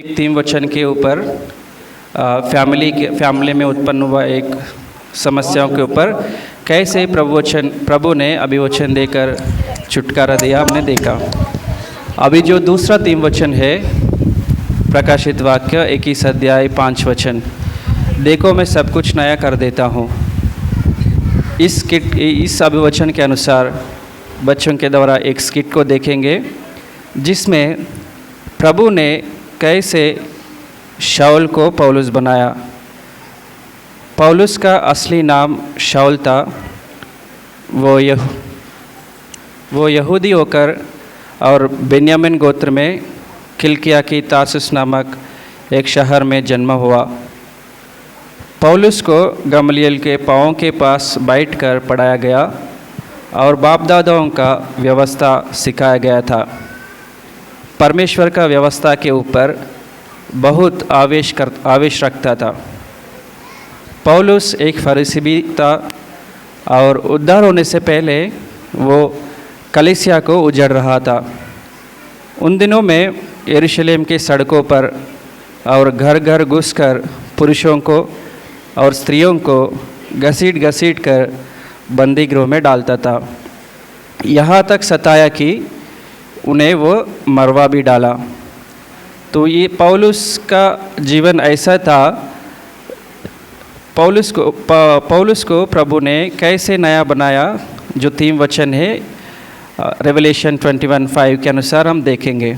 तीन वचन के ऊपर फैमिली में उत्पन्न हुआ एक समस्याओं के ऊपर कैसे प्रभु ने अभिवचन देकर छुटकारा दिया हमने देखा। अभी जो दूसरा तीन वचन है प्रकाशित वाक्य 21 अध्याय 5 वचन, देखो मैं सब कुछ नया कर देता हूँ। इस अभिवचन के अनुसार बच्चों के द्वारा एक स्किट को देखेंगे जिसमें प्रभु ने कैसे शाऊल को पौलुस बनाया। पौलुस का असली नाम शाऊल था। वो यहूदी होकर और बेन्यामीन गोत्र में किलिकिया की तार्सुस नामक एक शहर में जन्म हुआ। पौलुस को गमलीएल के पाँवों के पास बैठकर पढ़ाया गया और बाप दादाओं का व्यवस्था सिखाया गया था। परमेश्वर का व्यवस्था के ऊपर बहुत आवेश रखता था। पौलुस एक फरीसी भी था और उद्धार होने से पहले वो कलीसिया को उजड़ रहा था। उन दिनों में यरूशलेम के सड़कों पर और घर घर घुसकर पुरुषों को और स्त्रियों को घसीट कर बंदी गृह में डालता था, यहाँ तक सताया कि उन्हें वो मरवा भी डाला। तो ये पौलुस का जीवन ऐसा था। पौलुस को प्रभु ने कैसे नया बनाया, जो तीन वचन है रेवलेशन 21:5 के अनुसार हम देखेंगे।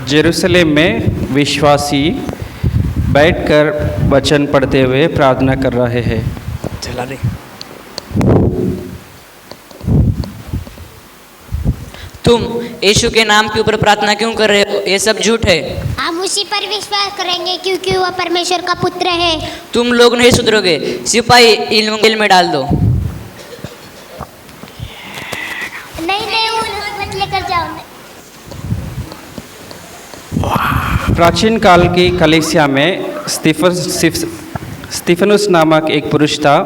जेरूसलेम में विश्वासी बैठकर वचन पढ़ते हुए प्रार्थना कर रहे हैं। चला रे। तुम यीशु के नाम के ऊपर प्रार्थना क्यों कर रहे हो? ये सब झूठ है। हम उसी पर विश्वास करेंगे क्योंकि वह परमेश्वर का पुत्र है। तुम लोग नहीं सुधरोगे। सिपाही इन जेल में डाल दो। नहीं मत लेकर जाओ। प्राचीन काल की कलीसिया में स्तिफनुस नामक एक पुरुष था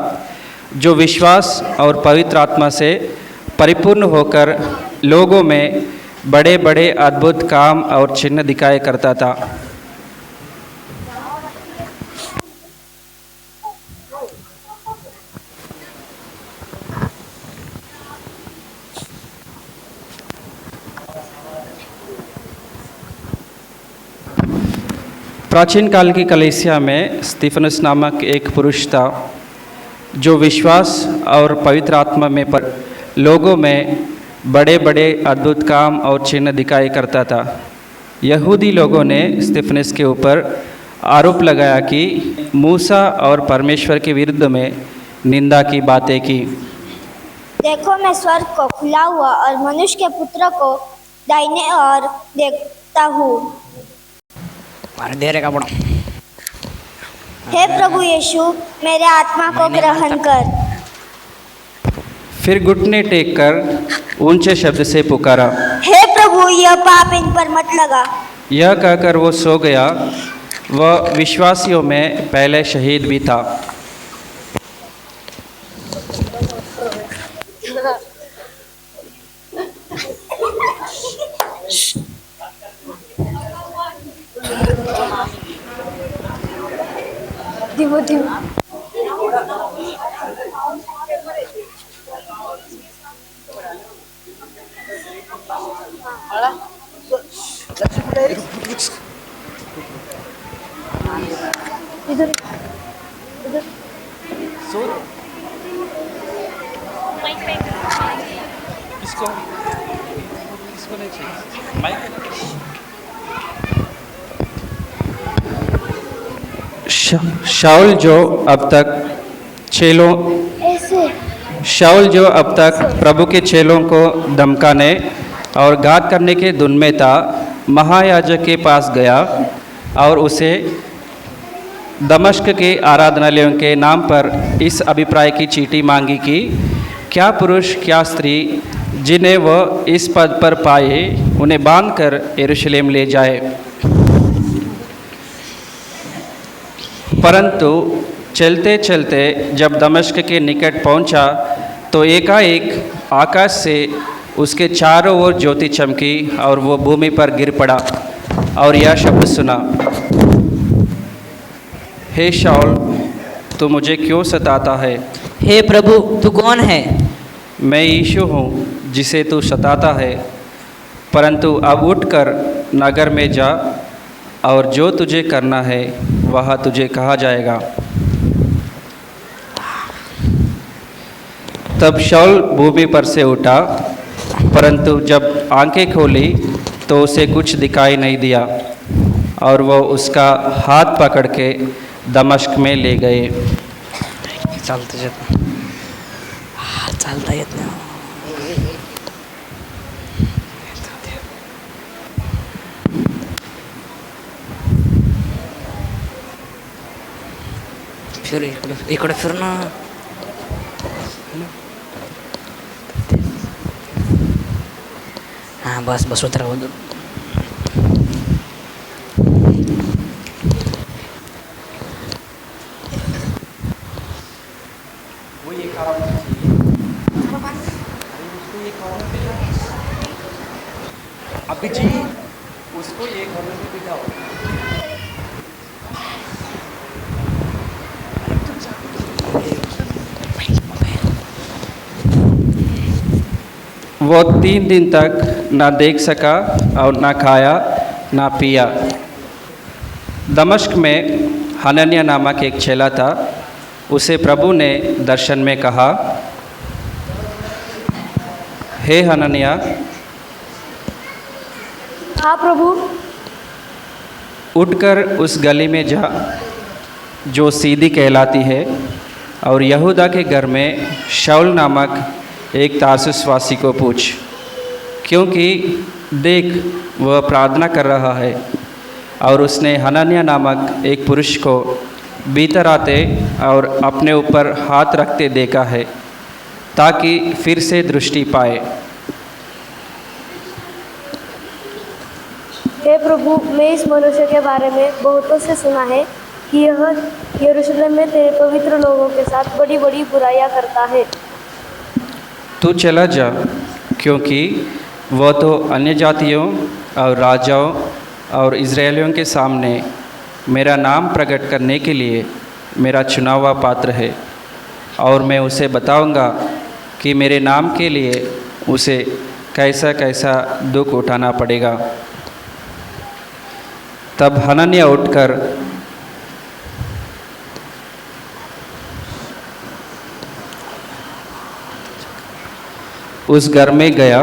जो विश्वास और पवित्र आत्मा से परिपूर्ण होकर लोगों में बड़े बड़े अद्भुत काम और चिन्ह दिखाया करता था। प्राचीन काल की कलीसिया में स्तिफनुस नामक एक पुरुष था जो विश्वास और पवित्र आत्मा में लोगों में बड़े बड़े अद्भुत काम और चिन्ह दिखाई करता था। यहूदी लोगों ने स्तिफनुस के ऊपर आरोप लगाया कि मूसा और परमेश्वर के विरुद्ध में निंदा की बातें की। देखो मैं स्वर्ग को खुला हुआ और मनुष्य के पुत्र को दाहिने ओर देखता हूँ। हे प्रभु यीशु, मेरे आत्मा को ग्रहण कर। फिर घुटने टेक कर ऊंचे शब्द से पुकारा, हे प्रभु, यह पाप इन पर मत लगा। यह कहकर वो सो गया। वह विश्वासियों में पहले शहीद भी था। शाऊल जो अब तक प्रभु के चेलों को धमकाने और घात करने के धुन में था, महायाजक के पास गया और उसे दमिश्क के आराधनालयों के नाम पर इस अभिप्राय की चीटी मांगी कि क्या पुरुष क्या स्त्री जिन्हें वह इस पद पर पाए उन्हें बांधकर यरूशलेम ले जाए। परंतु चलते चलते जब दमिश्क के निकट पहुंचा तो एकाएक आकाश से उसके चारों ओर ज्योति चमकी और वो भूमि पर गिर पड़ा और यह शब्द सुना, हे शाऊल, तू मुझे क्यों सताता है? हे प्रभु, तू कौन है? मैं यीशु हूँ जिसे तू सताता है। परंतु अब उठकर नगर में जा और जो तुझे करना है वह तुझे कहा जाएगा। तब शाऊल भूमि पर से उठा, परंतु जब आंखें खोली तो उसे कुछ दिखाई नहीं दिया और वो उसका हाथ पकड़ के दमिश्क में ले गए। चालता येत नाही। फिर इकडे फिर ना। हाँ बस बस उतर। अभी जी उसको ये घर में बिठाओ। वो 3 दिन तक ना देख सका और ना खाया ना पिया। दमिश्क में हनन्याह नामक एक चेला था। उसे प्रभु ने दर्शन में कहा, हे हनन्याह। हाँ प्रभु। उठकर उस गली में जा जो सीधी कहलाती है और यहूदा के घर में शाऊल नामक एक तार्सुसवासी को पूछ, क्योंकि देख वह प्रार्थना कर रहा है। और उसने हनन्याह नामक एक पुरुष को भीतर आते और अपने ऊपर हाथ रखते देखा है ताकि फिर से दृष्टि पाए। हे प्रभु, मैं इस मनुष्य के बारे में बहुतों से सुना है कि यह यरूशलेम में तेरे पवित्र लोगों के साथ बड़ी बड़ी बुराइयां करता है। तू चला जा, क्योंकि वह तो अन्य जातियों और राजाओं और इज़राइलियों के सामने मेरा नाम प्रकट करने के लिए मेरा चुना हुआ पात्र है। और मैं उसे बताऊंगा कि मेरे नाम के लिए उसे कैसा कैसा दुख उठाना पड़ेगा। तब हनन्याह उठकर उस घर में गया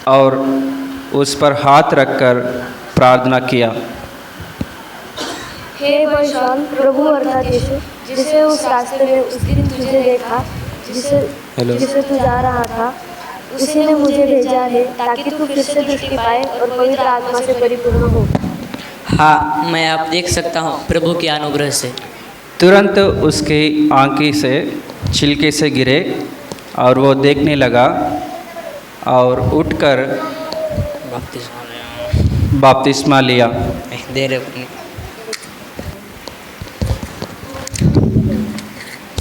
और उस पर हाथ रखकर प्रार्थना किया। हे बलशान प्रभु अर्थात यीशु, जिसे उस रास्ते में उस दिन तुझे देखा, जिसे तू जा रहा था, उसी ने मुझे भेजा है ताकि तू फिर से दृष्टि पाए और पवित्र आत्मा से परिपूर्ण हो। हाँ, मैं आप देख सकता हूँ प्रभु के अनुग्रह से। तुरंत उसकी आंखी से छिलके से गिरे और वो देखने लगा और उठकर बपतिस्मा लिया। दे रहे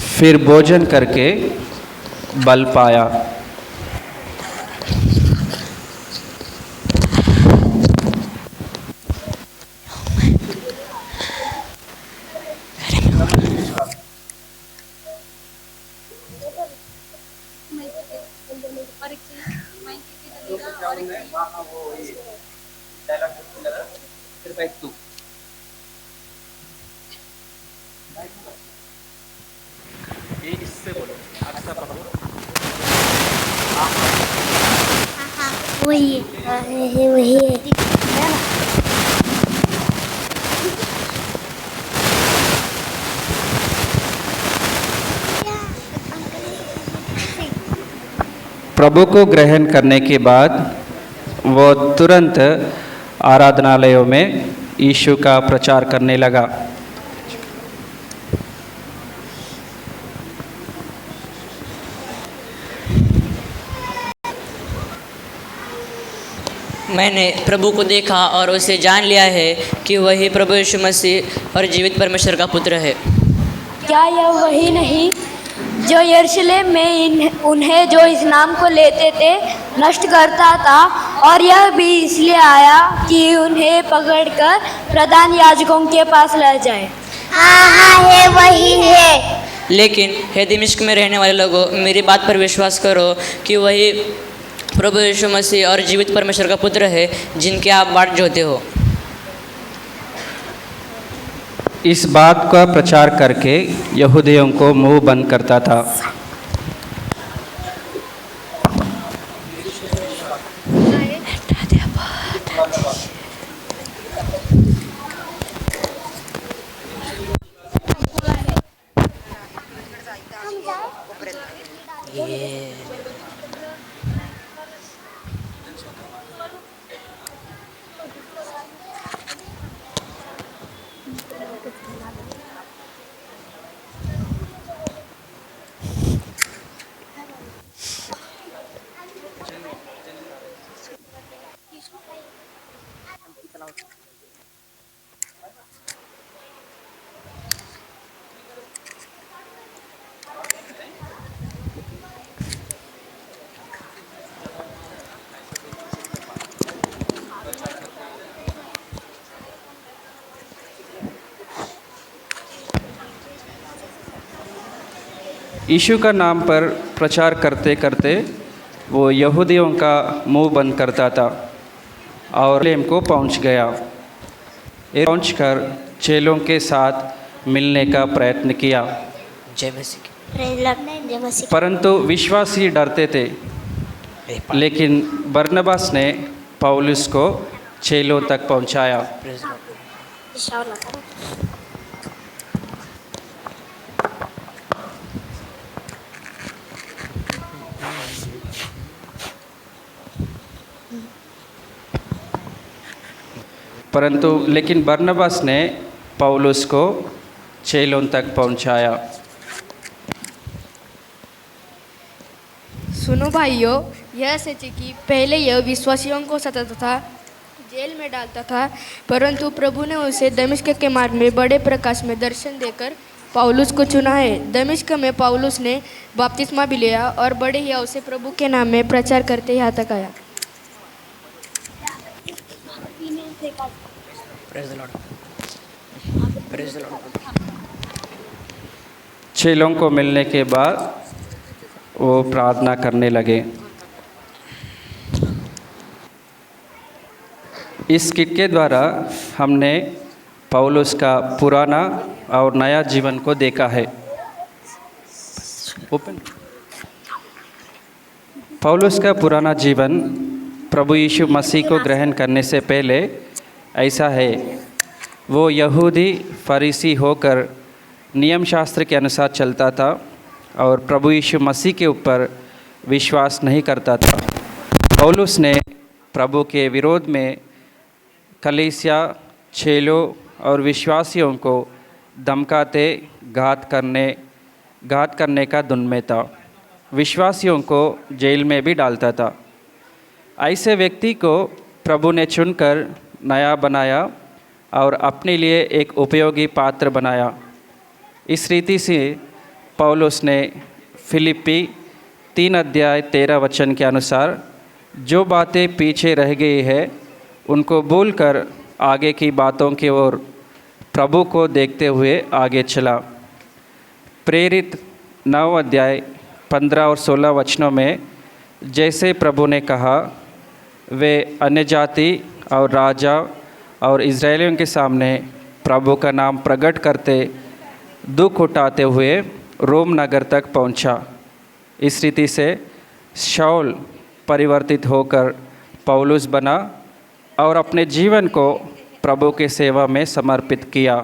फिर भोजन करके बल पाया। वही है। प्रभु को ग्रहण करने के बाद वो तुरंत आराधनालयों में यीशु का प्रचार करने लगा। मैंने प्रभु को देखा और उसे जान लिया है कि वही प्रभु यीशु मसीह और जीवित परमेश्वर का पुत्र है। क्या यह वही नहीं जो यरूशलेम में उन्हें जो इस नाम को लेते थे नष्ट करता था, और यह भी इसलिए आया कि उन्हें पकड़कर प्रधान याजकों के पास ले जाए? हाँ है वही है। लेकिन हे दमिश्क में रहने वाले लोगों, मेरी बात पर विश्वास करो कि वही प्रभु यीशु मसीह और जीवित परमेश्वर का पुत्र है जिनके आप बाट जोते हो। इस बात का प्रचार करके यहूदियों को मुंह बंद करता था। यीशु का नाम पर प्रचार करते करते वो यहूदियों का मुंह बंद करता था और यरूशलेम को पहुंच गया। पहुंचकर चेलों के साथ मिलने का प्रयत्न किया, जय मसीह। परंतु विश्वासी डरते थे। लेकिन बरनबास ने पौलुस को चेलों तक पहुंचाया। लेकिन बरनबास ने पौलुस को चेलों तक पहुंचाया। सुनो भाइयों, यह सच है कि पहले यह विश्वासियों को सताता था, जेल में डालता था, परंतु प्रभु ने उसे दमिश्क के मार्ग में बड़े प्रकाश में दर्शन देकर पौलुस को चुना है। दमिश्क में पौलुस ने बपतिस्मा भी लिया और बड़े ही अवसर प्रभु के नाम में प्रचार करते यहाँ तक आया। चेलों को मिलने के बाद वो प्रार्थना करने लगे। इस किट के द्वारा हमने पौलुस का पुराना और नया जीवन को देखा है। पौलुस का पुराना जीवन प्रभु यीशु मसीह को ग्रहण करने से पहले ऐसा है। वो यहूदी फरीसी होकर नियम शास्त्र के अनुसार चलता था और प्रभु यीशु मसीह के ऊपर विश्वास नहीं करता था। पौलुस ने प्रभु के विरोध में कलीसिया, चेलों और विश्वासियों को धमकाते घात करने का धुन में था। विश्वासियों को जेल में भी डालता था। ऐसे व्यक्ति को प्रभु ने चुनकर नया बनाया और अपने लिए एक उपयोगी पात्र बनाया। इस रीति से पौलुस ने फिलिप्पी 3:13 के अनुसार जो बातें पीछे रह गई है उनको भूलकर आगे की बातों की ओर प्रभु को देखते हुए आगे चला। प्रेरित 9:15 और 16 वचनों में जैसे प्रभु ने कहा, वे अन्यजाति और राजा और इज़राइलियों के सामने प्रभु का नाम प्रकट करते दुख उठाते हुए रोम नगर तक पहुंचा। इस रीति से शाऊल परिवर्तित होकर पौलुस बना और अपने जीवन को प्रभु के सेवा में समर्पित किया।